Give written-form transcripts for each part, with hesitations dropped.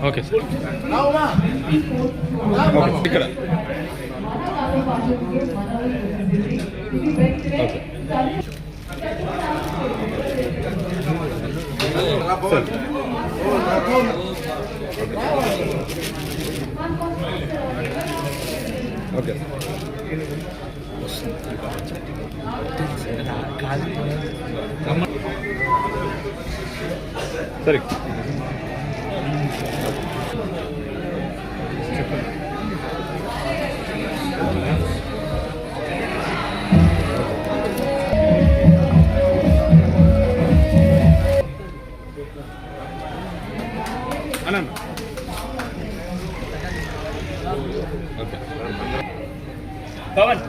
Okay sir. ఇక్కడ okay okay సరే అన్న okay Pawan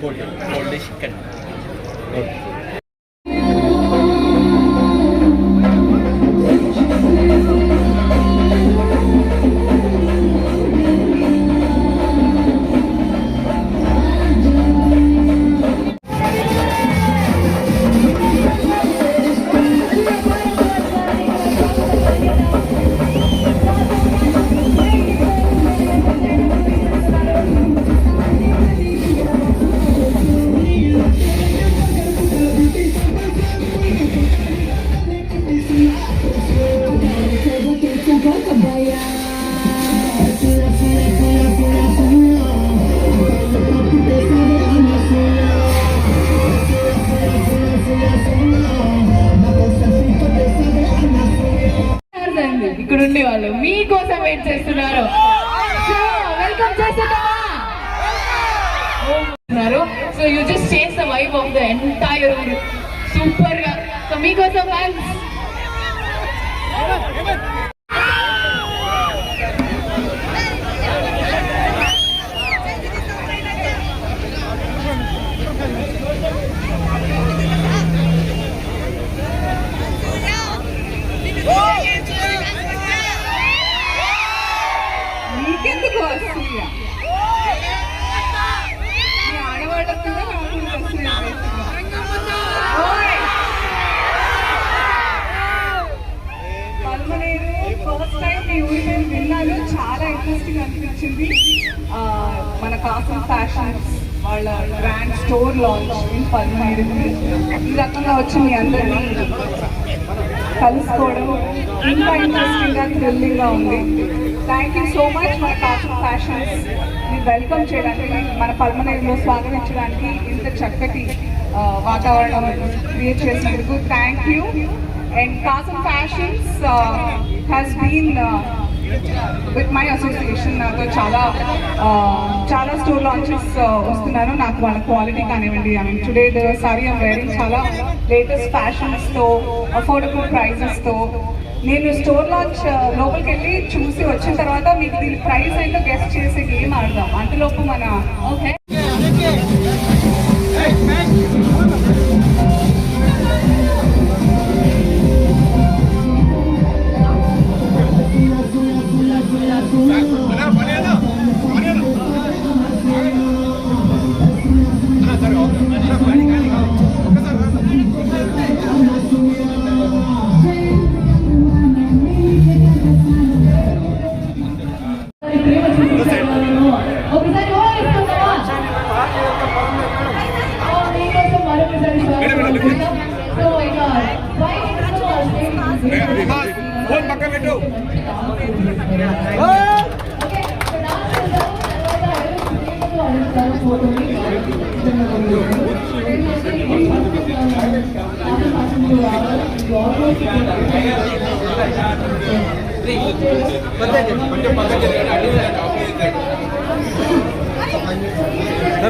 cold chicken okay ఇక్కడ ఉండే వాళ్ళు మీకోసం వెయిట్ చేస్తున్నారు. వెల్కమ్ చేస్తున్నారు. So you just change the vibe of the entire super గా. సో మీకోసం ఫ్యాన్స్ మీకెందుకు వస్తుంది ఆడవాళ్ళకు కూడా పల్మనేరు ఫస్ట్ టైం మీ ఊరి నేను విన్నాను. చాలా ఇంట్రెస్టింగ్ అనిపించింది. మన కాసం ఫ్యాషన్స్ వాళ్ళ grand store launch in Palamaner. ఈ రకంగా వచ్చి మీ అందరినీ కలుసుకోవడం ఇంకా ఇంట్రెస్టింగ్గా థ్రిల్లింగ్గా ఉంది. థ్యాంక్ యూ సో మచ్ మన కాసం ఫ్యాషన్స్ మీరు వెల్కమ్ చేయడానికి, మన పల్మనేరులో స్వాగతించడానికి ఇంత చక్కటి వాతావరణం క్రియేట్ చేసినందుకు thank you. And Kasam fashions has been with my association. నాతో చాలా స్టోర్ లాంచెస్ వస్తున్నాను. నాకు వాళ్ళ క్వాలిటీ కానివ్వండి, I mean today the sari I'm wearing చాలా లేటెస్ట్ ఫ్యాషన్స్తో అఫోర్డబుల్ ప్రైజెస్తో. నేను స్టోర్ లాంచ్ లోపలికి వెళ్ళి చూసి వచ్చిన తర్వాత మీకు దీని ప్రైస్ ఏంటో గెస్ట్ చేసే గేమ్ ఆడదాం. అంతలోపు మన ఓకే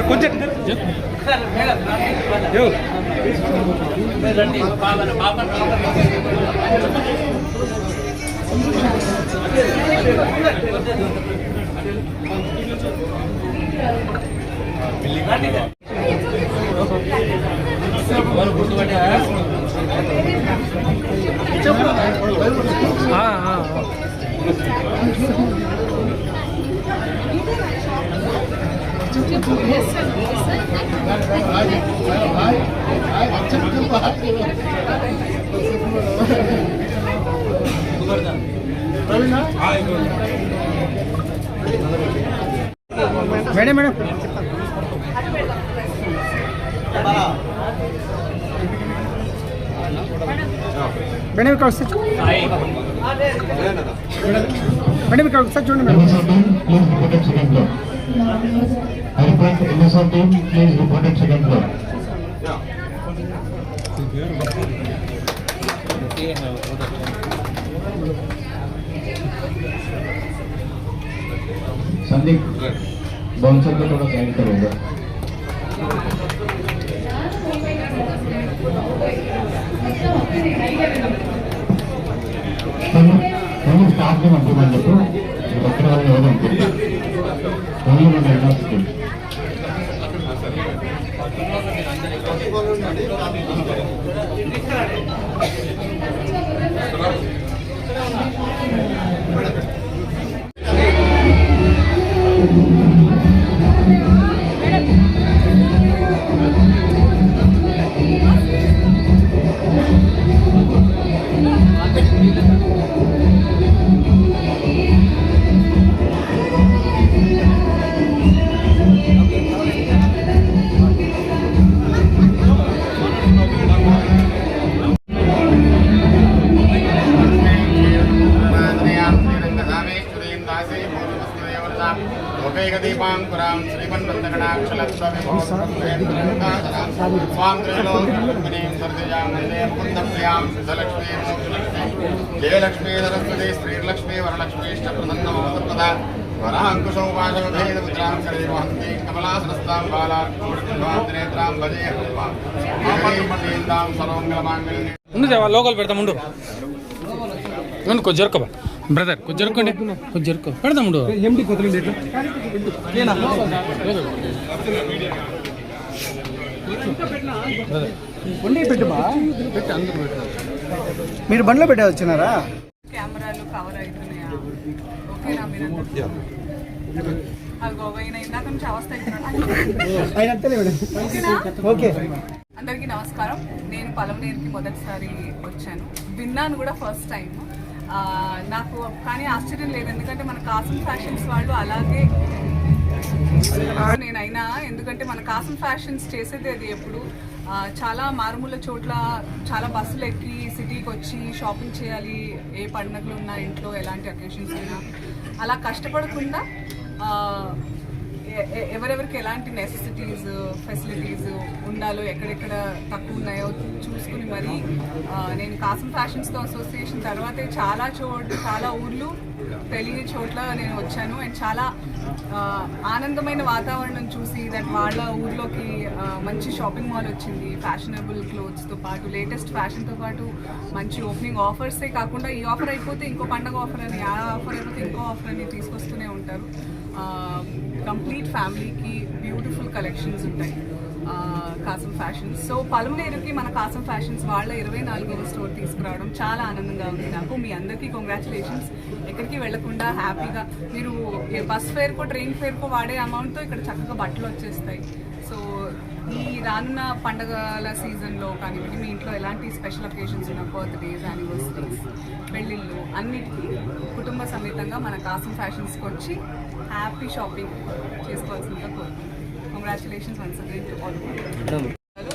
కొంచెం మేడం మేడం మేడం ఇక్కడ వస్తే మేడం ఇక్కడ ఒకసారి చూడండి మేడం. संदीप बाउंसर को थोड़ा साइड करोगे स्टाफ ने मंत्री मान लो डॉक्टर वाले दीपांकुरां श्रीमन्वन्दगणाक्षलत्वविभोगस्वां सर्जयां वन्दे मुकुन्दप्रियां सिद्धलक्ष्मीं मोक्षलक्ष्मीं जयलक्ष्मी सरस्वती श्रीलक्ष्मी वरलक्ष्मीष्टप्रसन्नमवतप्रदा वराङ्कुशौपाशवभेदमुद्रां करेवहन्ति कमलासनस्तां बालार्कुटुम्बान्तिनेत्रां भजे हनुमां सर्वमङ्गलमाङ्गल्ये ముందు లోకల్ పెడతాం ముందు ముందు కొంచెం జరుకోబా బ్రదర్ కొంచెం జరుకోండి కొంచెం జరుకో పెడతాం ముందు ఎండి కొత్తలు పెట్టుబా పెట్టి అందరూ పెట్టారు. మీరు బండ్లో పెట్టే వచ్చినారా? కెమెరాలు కవర్ అవుతున్నాయా? ఓకేనా మీరంతా? అదిగో పోయిన ఇందాక నుంచి అవస్థ ఓకే. అందరికీ నమస్కారం. నేను పలమనేరుకి మొదటిసారి వచ్చాను, విన్నాను కూడా ఫస్ట్ టైం. నాకు కానీ ఆశ్చర్యం లేదు, ఎందుకంటే మన కాసం ఫ్యాషన్స్ వాళ్ళు అలాగే నేనైనా, ఎందుకంటే మన కాసం ఫ్యాషన్స్ చేసేది అది ఎప్పుడు చాలా మారుమూల చోట్ల చాలా బస్సులు ఎక్కి సిటీకి వచ్చి షాపింగ్ చేయాలి, ఏ పండుగలు ఉన్నా ఇంట్లో ఎలాంటి అకేషన్స్ ఉన్నా అలా కష్టపడకుండా ఎవరెవరికి ఎలాంటి నెసెసిటీస్ ఫెసిలిటీస్ ఉండాలో ఎక్కడెక్కడ తక్కువ ఉన్నాయో చూసుకుని మరి నేను కాసం ఫ్యాషన్స్తో అసోసియేషన్ తర్వాతే చాలా ఊర్లు తెలియని చోట్ల నేను వచ్చాను. అండ్ చాలా ఆనందమైన వాతావరణం చూసి దట్ వాళ్ళ ఊర్లోకి మంచి షాపింగ్ మాల్ వచ్చింది, ఫ్యాషనబుల్ క్లోత్స్తో పాటు లేటెస్ట్ ఫ్యాషన్తో పాటు మంచి ఓపెనింగ్ ఆఫర్సే కాకుండా ఈ ఆఫర్ అయిపోతే ఇంకో పండగ ఆఫర్ అని, ఆ ఆఫర్ అయిపోతే ఇంకో ఆఫర్ అని తీసుకొస్తూనే ఉంటారు. కంప్లీట్ ఫ్యామిలీకి బ్యూటిఫుల్ కలెక్షన్స్ ఉంటాయి కాసం ఫ్యాషన్స్. సో పలమనేరుకి మన కాసం ఫ్యాషన్స్ వాళ్ళ 24వ స్టోర్ తీసుకురావడం చాలా ఆనందంగా ఉంది నాకు. మీ అందరికీ కంగ్రాచులేషన్స్. ఎక్కడికి వెళ్లకుండా హ్యాపీగా మీరు బస్ ఫేర్కో ట్రైన్ ఫేర్కో వాడే అమౌంట్తో ఇక్కడ చక్కగా బట్టలు వచ్చేస్తాయి. సో ఈ రానున్న పండగల సీజన్లో కానివ్వండి, మీ ఇంట్లో ఎలాంటి స్పెషల్ అకేషన్స్ ఉన్న బర్త్డేస్, యానివర్సరీస్, పెళ్ళిళ్ళు అన్నిటికీ కుటుంబ సమేతంగా మన కాసం ఫ్యాషన్స్కి వచ్చి హ్యాపీ షాపింగ్ చేసుకోవాల్సిందిగా కోరుకుంటున్నాను. Congratulations once again to all of you.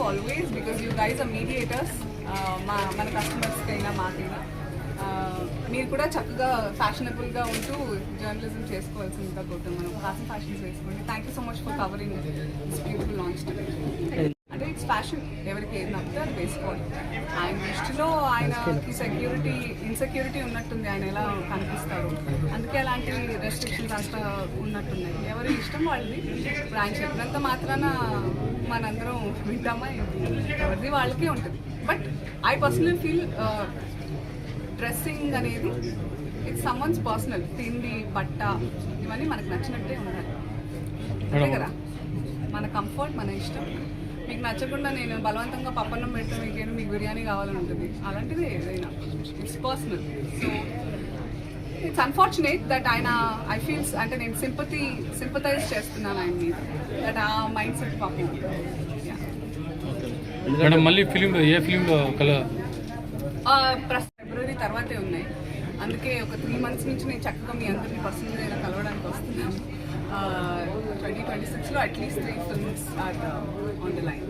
Always, because you guys are mediators. మన కస్టమర్స్కి అయినా మాకైనా మీరు కూడా చక్కగా ఫ్యాషనబుల్గా ఉంటూ జర్నలిజం చేసుకోవాల్సిందిగా కోరుతున్నాను. మనం కాసం ఫ్యాషన్స్ వేసుకోండి. Thank you so much for covering this beautiful launch today. అంటే ఇట్స్ ఫ్యాషన్, ఎవరికి ఏది నచ్చితే అది వేసుకోవాలి. ఆయన దృష్టిలో ఆయనకి ఇన్సెక్యూరిటీ ఉన్నట్టుంది, ఆయన ఎలా కనిపిస్తారు, అందుకే అలాంటి రెస్ట్రిక్షన్స్ అంతా ఉన్నట్టున్నాయి. ఎవరి ఇష్టం వాళ్ళది. ఇప్పుడు ఆయన చెప్పినంత మాత్రాన మనందరం వింటామా? ఎవరిది వాళ్ళకే ఉంటుంది. But I personal feel dressing అనేది ఇట్స్ సమ్వన్స్ పర్సనల్. తిండి, బట్ట ఇవన్నీ మనకు నచ్చినట్టే ఉండాలి, అంతే కదా? మన కంఫర్ట్, మన ఇష్టం. మీకు నచ్చకుండా నేను బలవంతంగా పప్పన్నం పెడితే మీకు బిర్యానీ కావాలని ఉంటుంది, అలాంటిది ఏదైనా it's personal. So it's unfortunate that ఆయన ఐ ఫీల్స్ అంటే నేను సింపథైజ్ చేస్తున్నాను ఆయన మీద, దట్ ఆ మైండ్ సెట్ పాపం. మేడం మళ్ళీ ఫిలింలో ఏ ఫిలింలో ఫిబ్రవరి తర్వాతే ఉన్నాయి. అందుకే ఒక 3 months నుంచి నేను చక్కగా మీ అందరినీ పర్సనల్గా ఇలా కలవడానికి వస్తున్నాను. 2026లో at least 3 films are on the line.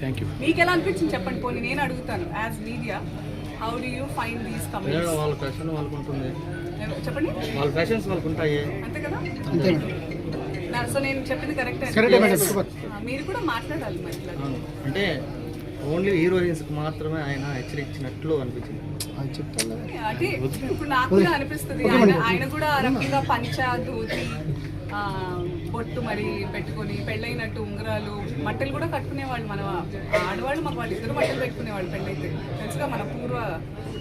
Thank you. మీకు ఎలా అనిపించింది చెప్పండి. పోనీ నేను అడుగుతాను, as media how do you find these comments? వాళ్ళ ఫ్యాషన్ వాళ్ళకు ఉంటుంది, చెప్పండి. వాళ్ళ ఫ్యాషన్స్ వాళ్ళకు ఉంటాయి, అంతే కదా. సో నేను చెప్పింది కరెక్టే. మీరు కూడా మాట్లాడాలి మరి. అంటే ఓన్లీ హీరోయిన్స్కి మాత్రమే ఆయన హెచ్చరించినట్లు అనిపించింది. అంటే ఇప్పుడు నాకు కూడా అనిపిస్తుంది ఆయన కూడా రకంగా పంచ ధోతి బొట్టు మరి పెట్టుకొని పెళ్ళైనట్టు ఉంగరాలు మట్టలు కూడా కట్టుకునేవాళ్ళు. మన ఆడవాళ్ళు మాకు వాళ్ళు ఇద్దరు మట్టలు పెట్టుకునేవాళ్ళు పెళ్ళైతే, తెలుసుగా మన పూర్వ.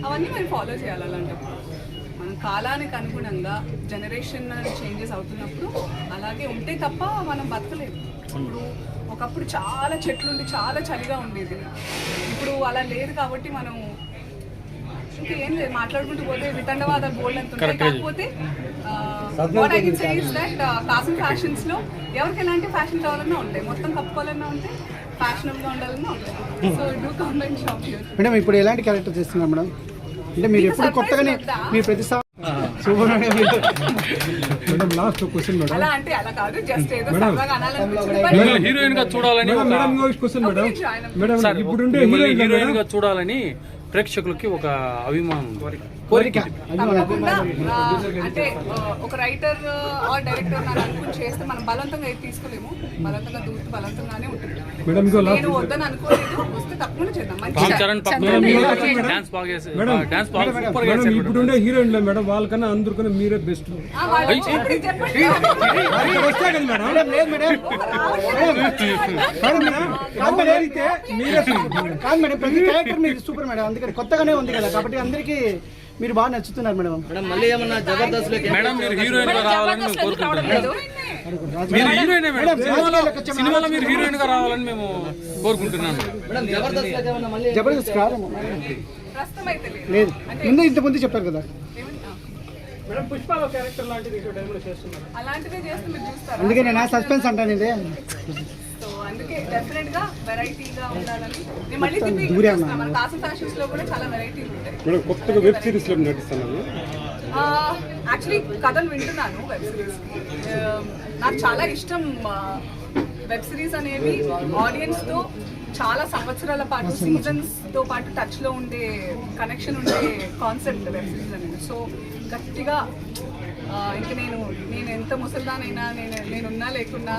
అవన్నీ మరి ఫాలో చేయాలి. అలాంటప్పుడు మనం కాలానికి అనుగుణంగా జనరేషన్ చేంజెస్ అవుతున్నప్పుడు అలాగే ఉంటే తప్ప మనం బతకలేదు. ఇప్పుడు ఒకప్పుడు చాలా చెట్లుండి చాలా చలిగా ఉండేది, ఇప్పుడు అలా లేదు. కాబట్టి మనం ఇంకేం లేదు, మాట్లాడుకుంటూ పోతే వితండవాదాలు బోల్డ్ అంటుంటాయి. కాకపోతే what I can say is that Kasam fashions లో ఎవరికి ఎలాంటి ఫ్యాషన్ కావాలన్నా ఉంటాయి, మొత్తం కప్పుకోవాలన్నా ఉంటాయి, ఫ్యాషనబుల్గా ఉండాలన్నా ఉంటాయి. So do come and shop here. Madam ఇప్పుడు ఎలాంటి క్యారెక్టర్ చేస్తున్నారు మేడం? అంటే మీరు ఎప్పుడు కొత్తగానే మీరు ప్రతి super madam. Last question madam. అలా అంటే అలా కాదు, జస్ట్ ఏదో సరదాగా అనాలనిపించింది. హీరోయిన్ గా చూడాలని మేడం ఇప్పుడు హీరోయిన్ గా చూడాలని ప్రేక్షకులకి ఒక అభిమానం కోరిక. తప్పకుండా అంటే ఒక రైటర్ ఆర్ డైరెక్టర్ నాకు అనుకుని చేస్తే మనం బలవంతంగా ఏది తీసుకోలేము, బలవంతంగా దూరితే బలవంతంగానే ఉంటుంది. నేను వద్దని అనుకోలేదు, వస్తే తప్పకుండా చేద్దాం. ఇప్పుడుండే హీరోయిన్లో మేడం వాళ్ళకన్నా అందరికన్నా మీరే బెస్ట్. కాదు మేడం, ప్రతి క్యారెక్టర్ మీరు సూపర్ మేడం, అందుకని కొత్తగానే ఉంది కదా, కాబట్టి అందరికీ మీరు బాగా నచ్చుతున్నారు మేడం. మళ్ళీ ఏమన్నా జబర్దస్త్ మేడం మీరు హీరోయిన్ గా రావాలని మేము కోరుకుంటున్నాం. మీరు హీరోయినే మేడం, సినిమాలో మీరు హీరోయిన్ గా రావాలని మేము కోరుకుంటున్నాను. జబర్దస్త్ కాదు లేదు, ముందు ఇంతకుముందు చెప్పారు కదా. అలాంటిదే చేస్తే మీరు చూస్తారా? అందుకే నేను సస్పెన్స్ అంటాను ఇదే. సో అందుకే డెఫినెట్ గా వెరైటీగా ఉండాలని నేను మళ్ళీ తిప్పి మన కాసం ఫ్యాషన్స్ లో కూడా చాలా వెరైటీలు ఉంటాయి. కొత్తగా వెబ్ సిరీస్ లో నటిస్తున్నాను. యాక్చువల్లీ కథలు వింటున్నాను వెబ్ సిరీస్ కి. నాకు చాలా ఇష్టం వెబ్ సిరీస్ అనేవి. ఆడియన్స్ తో చాలా సంవత్సరాల పాటు సీజన్స్ తో పాటు టచ్ లో ఉండే కనెక్షన్ ఉండే కాన్సెప్ట్ వెబ్ సిరీస్ అనేది. సో గట్టిగా ఇంకా నేను ఎంత ముసల్దానైనా నేనున్నా లేకున్నా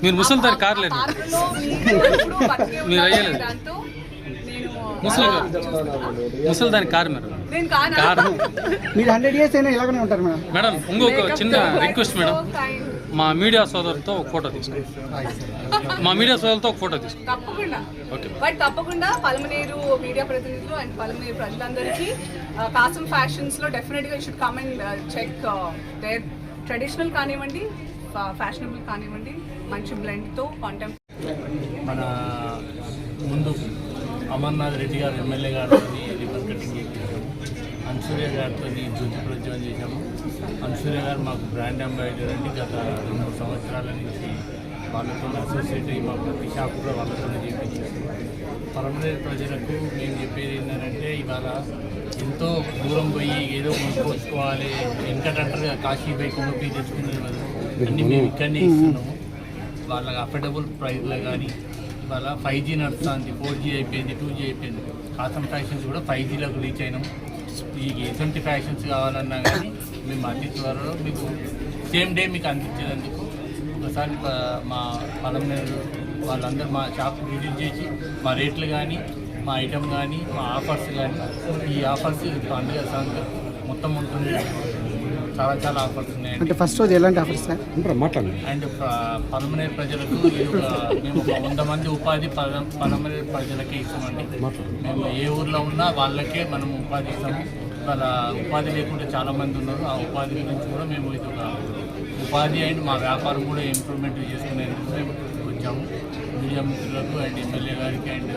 మీరు ముసల్దాన్ కార్ లేదు దాంతో ముసల్దాన్ కార్ నేను కాను. మీరు 100 years అయినా ఇలాగనే ఉంటారు మేడం. మేడం ఇంకొక చిన్న రిక్వెస్ట్ మేడం, మా మీడియా సోదరులతో ఒక ఫోటో తీసుకోండి. తప్పకుండా. బట్ తప్పకుండా పల్మనేరు మీడియా ప్రతినిధులు అండ్ పల్మనేరు ప్రజలందరికీ కాసం ఫ్యాషన్స్ లో డెఫినెట్ గా should come and check their traditional కానివ్వండి, ఫ్యాషనబుల్ కానివ్వండి, మంచి బ్లెండ్ తో కాంటెంప్. మన ముందు అమర్నాథ్ రెడ్డి గారు ఎమ్మెల్యే గారితో రిబన్ కటింగ్ చేయించాము, అన్సూర్య గారితో జ్యోతి ప్రజ్వలన చేశాము. అన్సూర్య గారు మాకు బ్రాండ్ అంబాసిడర్ అండి. గత 2 సంవత్సరాల నుంచి వాళ్ళతో అసోసియేట్ అయ్యి మా ప్రతి షాప్ కూడా వాళ్ళతోనే చేయించేసాము. పరమనేరు ప్రజలకు మేము చెప్పేది ఏంటంటే ఇవాళ ఎంతో దూరం పోయి ఏదో కొనుక్కోవాలి, వెంకటంటారుగా కాశీ పోయి కొనుక్కి తెచ్చుకునేది కదా, అన్నీ మేము ఇక్కడనే ఇస్తున్నాము. వాళ్ళకి అఫోర్డబుల్ ప్రైస్లో కానీ ఇవాళ 5G నడుస్తుంది, 4G అయిపోయింది, 2G అయిపోయింది. కాసం ఫ్యాషన్స్ కూడా 5Gలోకి రీచ్ అయినాము. ఈ ఎటువంటి ఫ్యాషన్స్ కావాలన్నా కానీ మేము అతి త్వరలో మీకు సేమ్ డే మీకు అందించేందుకు ఒకసారి మా పలమనేరు వాళ్ళందరూ మా షాప్ విజిట్ చేసి మా రేట్లు కానీ, మా ఐటమ్ కానీ, మా ఆఫర్స్ కానీ, ఈ ఆఫర్స్ పండుగ సంగతి మొత్తం ఉంటుంది. చాలా ఆఫర్స్ ఉన్నాయి. అంటే ఫస్ట్ రోజు ఎలాంటి ఆఫర్స్ మాట్లాడండి. అండ్ పలమనేరు ప్రజలకు మేము 100 మంది ఉపాధి పలమనేరు ప్రజలకే ఇస్తామండి. మేము ఏ ఊర్లో ఉన్నా వాళ్ళకే మనం ఉపాధి ఇస్తాము. వాళ్ళ ఉపాధి లేకుండా చాలామంది ఉన్నారు. ఆ ఉపాధి గురించి కూడా మేము ఇది ఒక ఉపాధి అండ్ మా వ్యాపారం కూడా ఇంప్రూవ్మెంట్ చేసుకునేందుకు మేము వచ్చాము. మీడియా మిత్రులకు అండ్ ఎమ్మెల్యే గారికి అండ్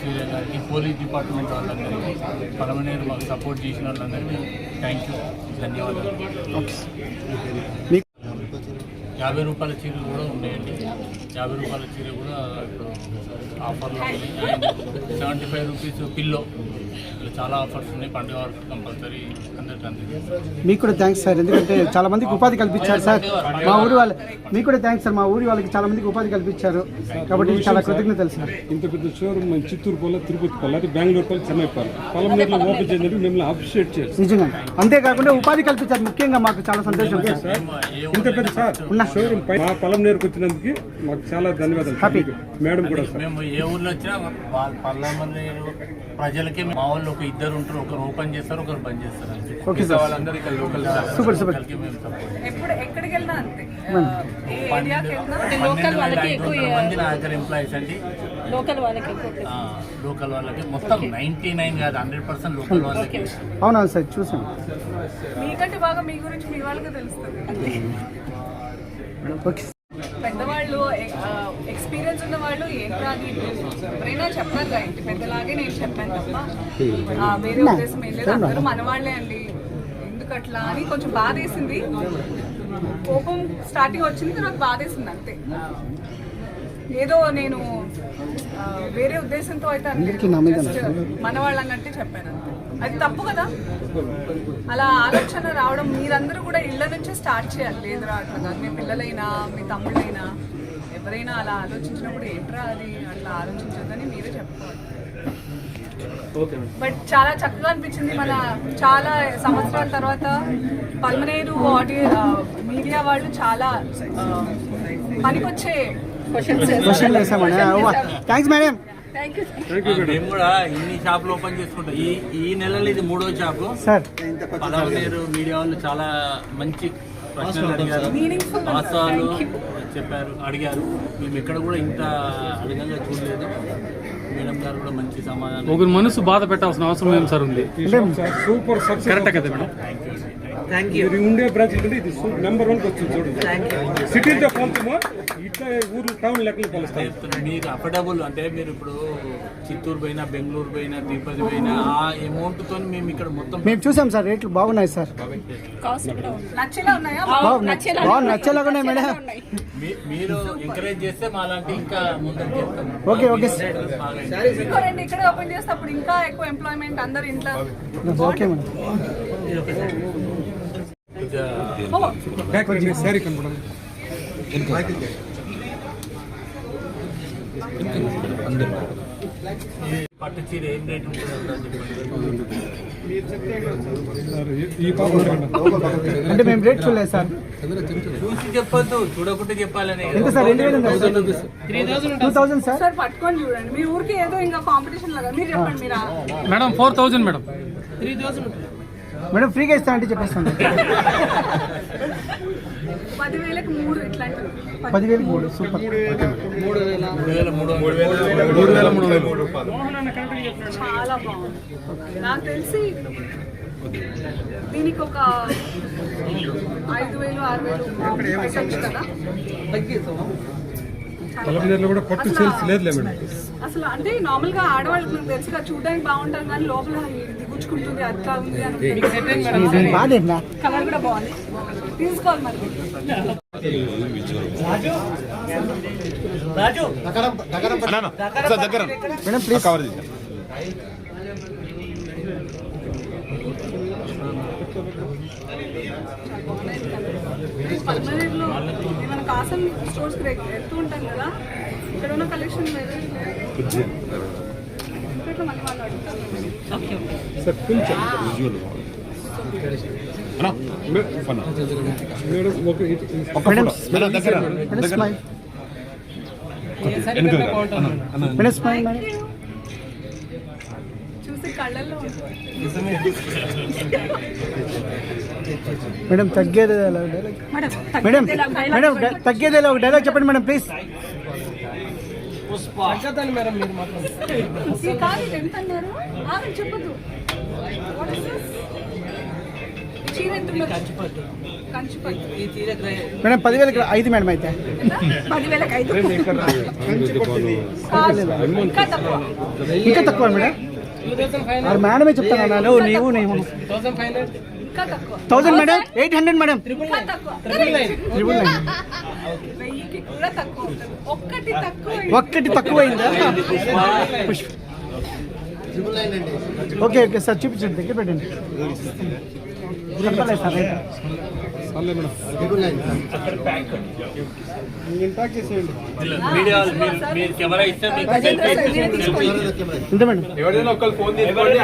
సూర్య గారికి, పోలీస్ డిపార్ట్మెంట్ వాళ్ళందరికీ, పలమనేరు మాకు సపోర్ట్ చేసిన వాళ్ళందరికీ థ్యాంక్ యూ, ధన్యవాదాలు. 50 రూపాయల చీరలు కూడా ఉన్నాయండి. 50 రూపాయల చీర కూడా ఇప్పుడు ఆఫర్లో ఉన్నాయి. 75 రూపీస్ పిల్లో, ఇలా చాలా ఆఫర్స్ ఉన్నాయి. పండుగ వరకు కంపల్సరీ అందరికీ అందించారు. మీకు కూడా థ్యాంక్స్ సార్, ఎందుకంటే చాలా మందికి ఉపాధి కల్పించారు సార్. మా ఊరి వాళ్ళు మీకు కూడా థ్యాంక్స్ సార్, మా ఊరి వాళ్ళకి చాలా మందికి ఉపాధి కల్పించారు కాబట్టి చాలా కృతజ్ఞతలు సార్. ఇంత పెద్ద షోరూమ్ మన చిత్తూరు పోలే, తిరుపతి పోలే, అది బెంగళూరు పోలే, చెన్నై పోలే, పొలంనేరులో ఓపెన్ చేసినట్టు మిమ్మల్ని అప్రిషియేట్ చేయాలి నిజంగా. అంతేకాకుండా ఉపాధి కల్పించారు, ముఖ్యంగా మాకు చాలా సంతోషం. ఇంత పెద్ద సార్ షోరూమ్ పై మా పొలంనేరుకు వచ్చినందుకు మాకు చాలా ధన్యవాదాలు. హ్యాపీ మేడం కూడా సార్. మేము ఏ ఊర్లో వచ్చినా పల్లెమల్లేరు ప్రజలకి మా వాళ్ళు ఒక ఇద్దరు ఉంటారు, ఒకరు ఓపెన్ చేస్తారు, ఒకరు బంద్ చేస్తారు. ఓకే సార్, వాళ్ళందరూ ఇక్కడ లోకల్ సూపర్ సూపర్. ఎప్పుడు ఎక్కడికి వెళ్ళినా అంతే, ఏ ఏరియాకి వెళ్ళినా లోకల్ వాళ్ళకి ఎక్కువ మంది నా దగ్గర ఎంప్లాయీస్ అండి. లోకల్ వాళ్ళకి లోకల్ వాళ్ళకి మొత్తం 99 కాదు 100% లోకల్ వాళ్ళకి. అవునవును సార్, చూసాను. మీకంటే బాగా మీ గురించి మీ వాళ్ళకి తెలుస్తుంది. ఓకే పెద్దవాళ్ళు ఎక్స్పీరియన్స్ ఉన్న వాళ్ళు ఏంట్రా అని ఎవరైనా చెప్పారు కదా, ఇంటి పెద్దలాగే నేను చెప్పాను తప్ప వేరే ఉద్దేశం ఏం లేదు. అందరూ మనవాళ్లే అండి, ఎందుకు అట్లా అని కొంచెం బాధేసింది. కోపం స్టార్టింగ్ వచ్చింది, తర్వాత బాధేసింది అంతే. ఏదో నేను వేరే ఉద్దేశంతో అయితే మనవాళ్ళు అన్నట్టే చెప్పాను అంతే. అది తప్పు కదా, అలా ఆలోచన రావడం. మీరందరూ కూడా ఇళ్ళ నుంచే స్టార్ట్ చేయాలి. లేదురా అట్లా కాదు, మీ పిల్లలైనా మీ తమ్ముళ్ళైనా ఎవరైనా అలా ఆలోచించినప్పుడు ఏంట్రా అది అట్లా ఆలోచించొద్దని మీరే చెప్పుకోవాలి. బట్ చాలా చక్కగా అనిపించింది. మన చాలా సంవత్సరాల తర్వాత పల్మనేరు మీడియా వాళ్ళు చాలా పనికొచ్చే క్వశ్చన్ చేసామని. Thanks madam. మేము కూడా ఇన్ని షాపులు ఓపెన్ చేసుకుంటాం. ఈ నెలలో ఇది 3వ షాపు సార్. పలమనేరు మీడియా వాళ్ళు చాలా మంచి ప్రశ్నలు అడిగారు, వాస్తవాలు చెప్పారు, అడిగారు. మేము ఎక్కడ కూడా ఇంత అధికంగా చూడలేదు. మేడం గారు కూడా మంచి సమాధానం. ఒకరి మనసు బాధ పెట్టాల్సిన అవసరం ఏం సార్ ఉంది? Super success. కరెక్ట్ కదా మేడం? ఉండే బ్రాంచ్ కంటే ఇది నెంబర్ 1 వచ్చింది చూడండి. సిటీతో పోల్చుమో ఇట్లా ఊర్లు టౌన్ లెక్కలు కలుస్తాయి. మీకు అఫోర్డబుల్ అంటే మీరు ఇప్పుడు చిత్తూరు పోయినా, బెంగళూరు పోయినా, తిరుపతి పోయినా ఆ అమౌంట్ తో మేము ఇక్కడ మొత్తం మేము చూసాం సార్, రేట్లు బాగున్నాయి సార్. నచ్చేలా ఉన్నాయా? నచ్చేలాగా ఉన్నాయి మేడం. మీరు ఎంకరేజ్ చేస్తే మా లాంటి ఇంకా ముందుకు చేస్తాం. ఓకే ఓకే రండి, ఇక్కడ ఓపెన్ చేస్తే అప్పుడు ఇంకా ఎక్కువ ఎంప్లాయ్మెంట్ అందరు ఇంట్లో. Okay madam. సారీ కనపడం పట్టు చీర ఏం రేట్ ఉంటుంది? ఈ పాప అంటే మేము రేట్ చూడలేదు సార్. చూసి చెప్పొద్దు, చూడకుండా చెప్పాలని. ఎంత సార్? 2000 సార్. సార్ పట్టుకొని చూడండి, మీ ఊరికి ఏదో ఇంకా కాంపిటీషన్ లాగా. మీరు చెప్పండి. మీరా మేడం 4000 మేడం. 3000 మేడం ఫ్రీగా ఇస్తా అంటే చెప్పేస్తాను. 10,000కి 3 ఇట్లాంటివి. 10,000 3 సూపర్. 3,300 చాలా బాగుంది. నాకు తెలిసి దీనికి ఒక 5,000 6,000 కదా. పొలంనేరులో కూడా పట్టు సేల్స్ లేదులే మేడం. అసలు అంటే నార్మల్ గా ఆడవాళ్ళకి నాకు తెలుసు కదా, చూడడానికి బాగుంటారు కానీ లోపల దిగుచ్చుకుంటుంది, అట్లా ఉంది అని. కలర్ కూడా బాగుంది, తీసుకోవాలి మరి. Madam please. పల్మనేరులో మన కాసం స్టోర్స్ వెళ్తూ ఉంటాం కదా, ఇక్కడ ఉన్న కలెక్షన్ వేరే మళ్ళీ వాళ్ళు అడుగుతారు. సార్ కొంచెం చూసి కళ్ళల్లో మేడం తగ్గేది మేడం మేడం తగ్గేది ఒక డైలాగ్ చెప్పండి మేడం ప్లీజ్. కాదు ఎంత అన్నారు చెప్పదు. మేడం 10,000 5 మేడం అయితే 10,000కి 5 ఇంకా తక్కువ మేడం. మేడమే చెప్తాను నీవు ఇంకా ఇంకా తక్కువ 1000 మేడం, 800 మేడం, ఇంకా తక్కువ 999. 1000కి కూడా తక్కువ ఉంటుంది. ఒక్కటి తక్కువైందా? ఓకే ఓకే సార్, చూపించండి, దగ్గర పెట్టండి. చెప్పలేదు సార్, రైట్. మీరు కెమెరా ఇస్తే మీకు ఇంత మేడం. ఎవరైనా ఒకళ్ళు ఫోన్ తీసుకోండి.